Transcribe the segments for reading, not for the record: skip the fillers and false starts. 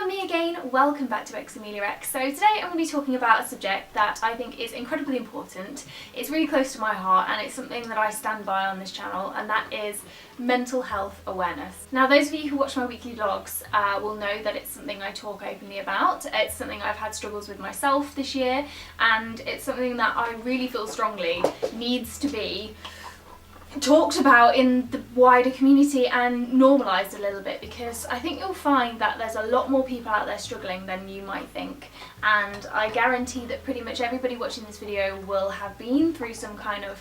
Hello, me again, welcome back to Amelia X. So today I'm going to be talking about a subject that I think is incredibly important. It's really close to my heart and it's something that I stand by on this channel, and that is mental health awareness. Now, those of you who watch my weekly vlogs will know that it's something I talk openly about. It's something I've had struggles with myself this year, and it's something that I really feel strongly needs to be talked about in the wider community and normalised a little bit, because I think you'll find that there's a lot more people out there struggling than you might think, and I guarantee that pretty much everybody watching this video will have been through some kind of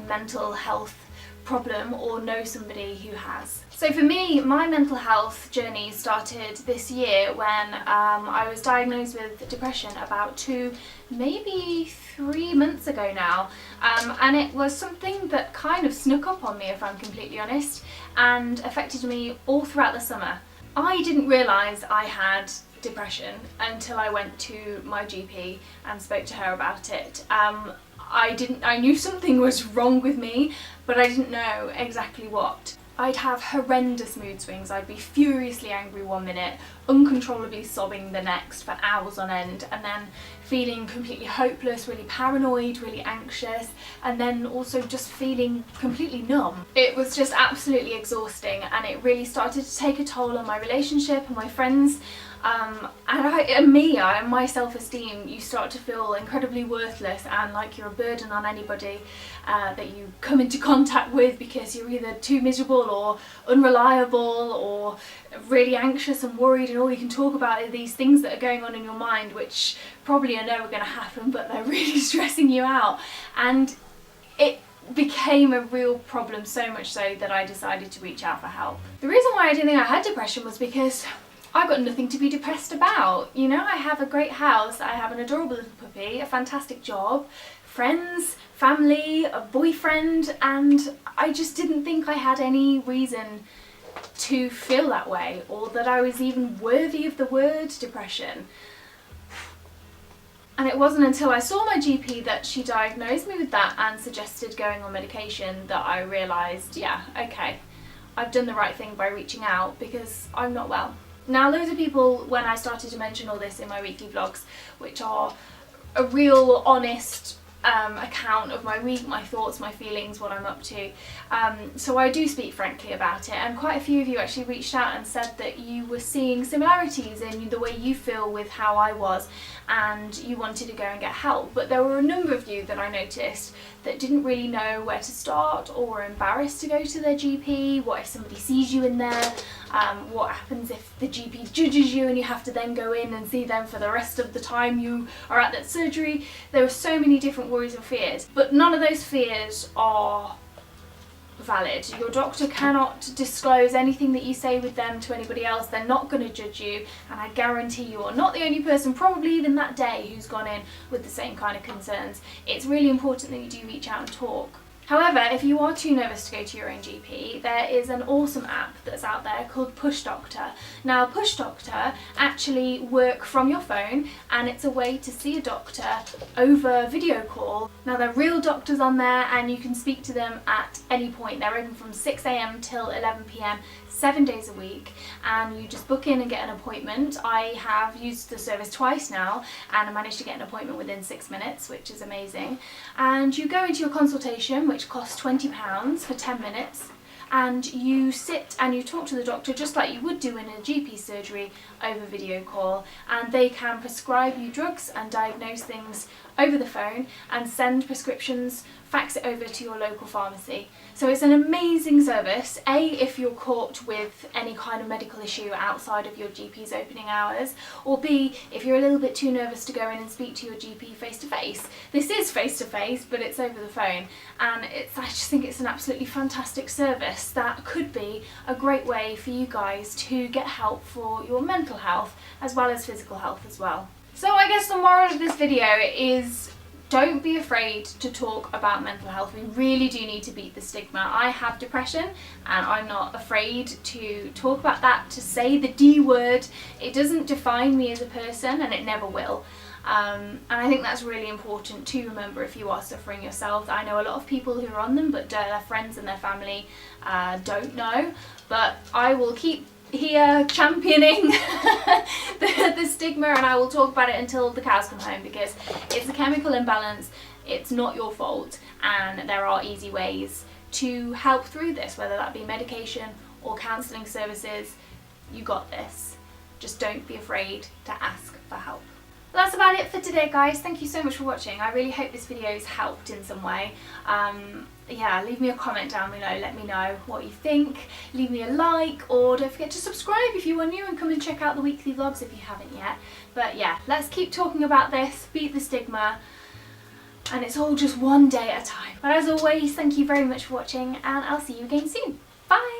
mental health problem or know somebody who has. So for me, my mental health journey started this year when I was diagnosed with depression about 2, maybe 3 months ago now, and it was something that kind of snuck up on me, if I'm completely honest, and affected me all throughout the summer. I didn't realise I had depression until I went to my GP and spoke to her about it. I knew something was wrong with me, but I didn't know exactly what. I'd have horrendous mood swings. I'd be furiously angry one minute, uncontrollably sobbing the next for hours on end, and then feeling completely hopeless, really paranoid, really anxious, and then also just feeling completely numb. It was just absolutely exhausting, and it really started to take a toll on my relationship and my friends. My self-esteem, you start to feel incredibly worthless and like you're a burden on anybody that you come into contact with, because you're either too miserable or unreliable or really anxious and worried, and all you can talk about are these things that are going on in your mind, which probably are never going to happen, but they're really stressing you out. And it became a real problem, so much so that I decided to reach out for help. The reason why I didn't think I had depression was because I've got nothing to be depressed about. You know, I have a great house, I have an adorable little puppy, a fantastic job, friends, family, a boyfriend, and I just didn't think I had any reason to feel that way, or that I was even worthy of the word depression. And it wasn't until I saw my GP that she diagnosed me with that and suggested going on medication that I realised, yeah, okay, I've done the right thing by reaching out, because I'm not well. Now, loads of people, when I started to mention all this in my weekly vlogs, which are a real honest account of my week, my thoughts, my feelings, what I'm up to, so I do speak frankly about it, and quite a few of you actually reached out and said that you were seeing similarities in the way you feel with how I was, and you wanted to go and get help. But there were a number of you that I noticed that didn't really know where to start, or were embarrassed to go to their GP. What if somebody sees you in there? What happens if the GP judges you and you have to then go in and see them for the rest of the time you are at that surgery? There were so many different worries and fears, but none of those fears are valid. Your doctor cannot disclose anything that you say with them to anybody else. They're not going to judge you, and I guarantee you are not the only person, probably even that day, who's gone in with the same kind of concerns. It's really important that you do reach out and talk. However, if you are too nervous to go to your own GP, there is an awesome app that's out there called Push Doctor. Now, Push Doctor actually work from your phone, and it's a way to see a doctor over video call. Now, they're real doctors on there, and you can speak to them at any point. They're open from 6 AM till 11 PM, 7 days a week, and you just book in and get an appointment. I have used the service twice now, and I managed to get an appointment within 6 minutes, which is amazing. And you go into your consultation, which costs £20 for 10 minutes, and you sit and you talk to the doctor just like you would do in a GP surgery over video call, and they can prescribe you drugs and diagnose things over the phone and send prescriptions, fax it over to your local pharmacy. So it's an amazing service, A, if you're caught with any kind of medical issue outside of your GP's opening hours, or B, if you're a little bit too nervous to go in and speak to your GP face to face. This is face to face, but it's over the phone, and I just think it's an absolutely fantastic service that could be a great way for you guys to get help for your mental health as well as physical health as well. So I guess the moral of this video is, don't be afraid to talk about mental health. We really do need to beat the stigma. I have depression, and I'm not afraid to talk about that, to say the D word. It doesn't define me as a person, and it never will. And I think that's really important to remember if you are suffering yourself. I know a lot of people who are on them, but their friends and their family don't know. But I will keep here championing the stigma, and I will talk about it until the cows come home, because it's a chemical imbalance, it's not your fault, and there are easy ways to help through this, whether that be medication or counselling services. You got this. Just don't be afraid to ask for help. Well, that's about it for today, guys. Thank you so much for watching. I really hope this video has helped in some way. Yeah, leave me a comment down below, let me know what you think, leave me a like, or don't forget to subscribe if you are new, and come and check out the weekly vlogs if you haven't yet. But yeah, let's keep talking about this, beat the stigma, and it's all just one day at a time. But as always, thank you very much for watching, and I'll see you again soon. Bye!